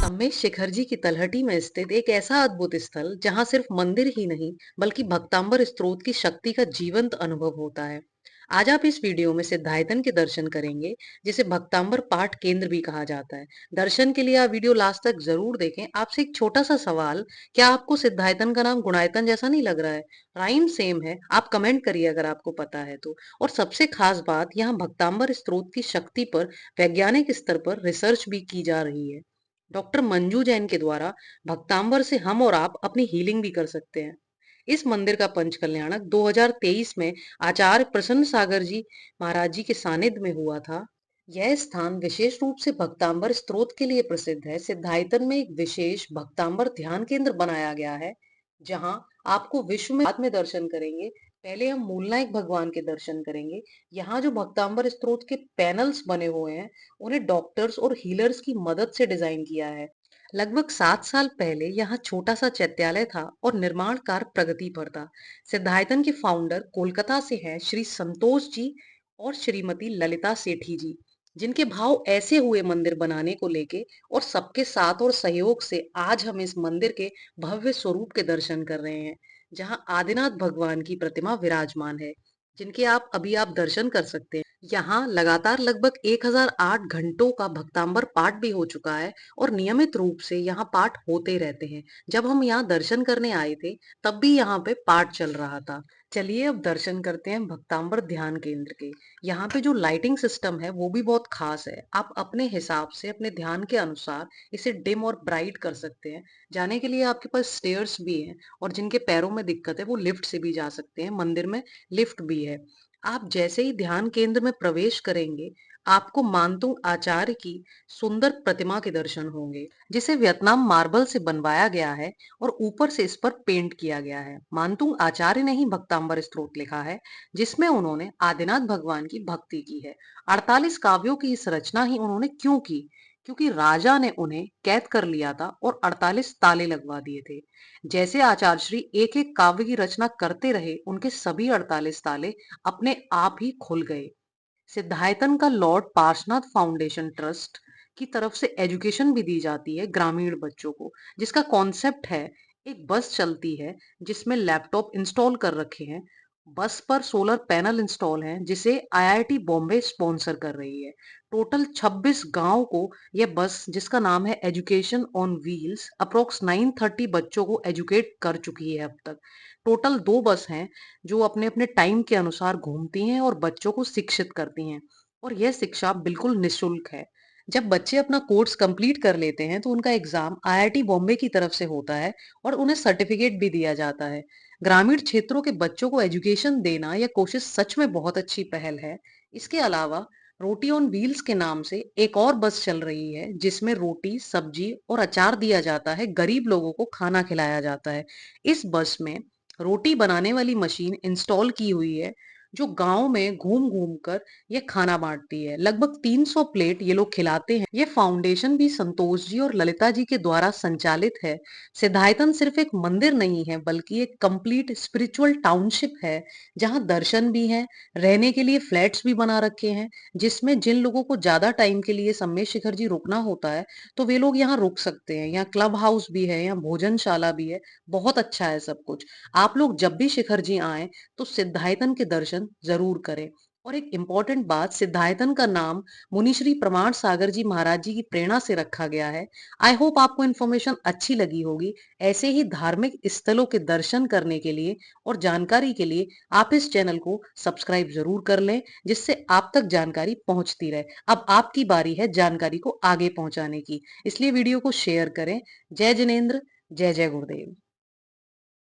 सम्मेश शिखर जी की तलहटी में स्थित एक ऐसा अद्भुत स्थल जहां सिर्फ मंदिर ही नहीं बल्कि भक्तांबर स्त्रोत की शक्ति का जीवंत अनुभव होता है। आज आप इस वीडियो में सिद्धायतन के दर्शन करेंगे, जिसे भक्तांबर पाठ केंद्र भी कहा जाता है। दर्शन के लिए आप वीडियो लास्ट तक जरूर देखें। आपसे एक छोटा सा सवाल, क्या आपको सिद्धायतन का नाम गुणायतन जैसा नहीं लग रहा है? राइम सेम है, आप कमेंट करिए अगर आपको पता है तो। और सबसे खास बात, यहाँ भक्तांबर स्त्रोत की शक्ति पर वैज्ञानिक स्तर पर रिसर्च भी की जा रही है। डॉक्टर मंजू जैन के द्वारा भक्तांबर से हम और आप अपनी हीलिंग भी कर सकते हैं। इस मंदिर का पंच कल्याणक 2023 में आचार्य प्रसन्न सागर जी महाराज जी के सानिध्य में हुआ था। यह स्थान विशेष रूप से भक्तांबर स्त्रोत के लिए प्रसिद्ध है। सिद्धायतन में एक विशेष भक्तांबर ध्यान केंद्र बनाया गया है, जहां आपको विश्व में बाद में दर्शन करेंगे। पहले हम मूलनायक भगवान के दर्शन करेंगे। यहाँ जो भक्तांबर स्त्रोत के पैनल्स बने हुए हैं, उन्हें डॉक्टर्स और हीलर्स की मदद से डिजाइन किया है। लगभग 7 साल पहले यहाँ छोटा सा चैत्यालय था और निर्माण कार्य प्रगति पर था। सिद्धायतन के फाउंडर कोलकाता से हैं श्री संतोष जी और श्रीमती ललिता सेठी जी, जिनके भाव ऐसे हुए मंदिर बनाने को लेके और सबके साथ और सहयोग से आज हम इस मंदिर के भव्य स्वरूप के दर्शन कर रहे हैं, जहाँ आदिनाथ भगवान की प्रतिमा विराजमान है, जिनके आप दर्शन कर सकते हैं। यहाँ लगातार लगभग 1008 घंटों का भक्तांबर पाठ भी हो चुका है और नियमित रूप से यहाँ पाठ होते रहते हैं। जब हम यहाँ दर्शन करने आए थे, तब भी यहाँ पे पाठ चल रहा था। चलिए अब दर्शन करते हैं भक्तांबर ध्यान केंद्र के। यहाँ पे जो लाइटिंग सिस्टम है वो भी बहुत खास है। आप अपने हिसाब से अपने ध्यान के अनुसार इसे डिम और ब्राइट कर सकते हैं। जाने के लिए आपके पास स्टेयर्स भी हैं, और जिनके पैरों में दिक्कत है वो लिफ्ट से भी जा सकते हैं। मंदिर में लिफ्ट भी है। आप जैसे ही ध्यान केंद्र में प्रवेश करेंगे, आपको मानतुंग आचार्य की सुंदर प्रतिमा के दर्शन होंगे, जिसे वियतनाम मार्बल से बनवाया गया है और ऊपर से इस पर पेंट किया गया है। मानतुंग आचार्य ने ही भक्तांबर स्तोत्र लिखा है, जिसमें उन्होंने आदिनाथ भगवान की भक्ति की है। 48 काव्यों की इस रचना ही उन्होंने क्यों की? क्योंकि राजा ने उन्हें कैद कर लिया था और 48 ताले लगवा दिए थे। जैसे आचार्य श्री एक एक काव्य की रचना करते रहे, उनके सभी 48 ताले अपने आप ही खुल गए। सिद्धायतन का लॉर्ड पार्शनाथ फाउंडेशन ट्रस्ट की तरफ से एजुकेशन भी दी जाती है ग्रामीण बच्चों को, जिसका कॉन्सेप्ट है, एक बस चलती है जिसमें लैपटॉप इंस्टॉल कर रखे हैं। बस पर सोलर पैनल इंस्टॉल हैं, जिसे आईआईटी बॉम्बे स्पॉन्सर कर रही है। टोटल 26 गांव को यह बस, जिसका नाम है एजुकेशन ऑन व्हील्स, अप्रोक्स 930 बच्चों को एजुकेट कर चुकी है अब तक। टोटल 2 बस हैं जो अपने अपने टाइम के अनुसार घूमती हैं और बच्चों को शिक्षित करती हैं, और यह शिक्षा बिल्कुल निशुल्क है। जब बच्चे अपना कोर्स कंप्लीट कर लेते हैं तो उनका एग्जाम आईआईटी बॉम्बे की तरफ से होता है और उन्हें सर्टिफिकेट भी दिया जाता है। ग्रामीण क्षेत्रों के बच्चों को एजुकेशन देना यह कोशिश सच में बहुत अच्छी पहल है। इसके अलावा रोटी ऑन व्हील्स के नाम से एक और बस चल रही है, जिसमें रोटी, सब्जी और अचार दिया जाता है, गरीब लोगों को खाना खिलाया जाता है। इस बस में रोटी बनाने वाली मशीन इंस्टॉल की हुई है, जो गांव में घूम घूम कर ये खाना बांटती है। लगभग 300 प्लेट ये लोग खिलाते हैं। ये फाउंडेशन भी संतोष जी और ललिता जी के द्वारा संचालित है। सिद्धायतन सिर्फ एक मंदिर नहीं है, बल्कि एक कंप्लीट स्पिरिचुअल टाउनशिप है, जहां दर्शन भी है, रहने के लिए फ्लैट्स भी बना रखे हैं, जिसमें जिन लोगों को ज्यादा टाइम के लिए सम्मेश शिखर जी रुकना होता है, तो वे लोग यहाँ रुक सकते हैं। यहाँ क्लब हाउस भी है, यहाँ भोजनशाला भी है। बहुत अच्छा है सब कुछ। आप लोग जब भी शिखर जी आए तो सिद्धायतन के दर्शन जरूर करें। और एक इम्पॉर्टेंट बात, सिद्धायतन का नाम मुनि श्री प्रमाण सागर जी महाराज जी की प्रेरणा से रखा गया है। आई होप आपको इन्फॉर्मेशन अच्छी लगी होगी। ऐसे ही धार्मिक स्थलों के दर्शन करने के लिए और जानकारी के लिए आप इस चैनल को सब्सक्राइब जरूर कर लें, जिससे आप तक जानकारी पहुंचती रहे। अब आपकी बारी है जानकारी को आगे पहुंचाने की, इसलिए वीडियो को शेयर करें। जय जिनेन्द्र, जय जय गुरुदेव।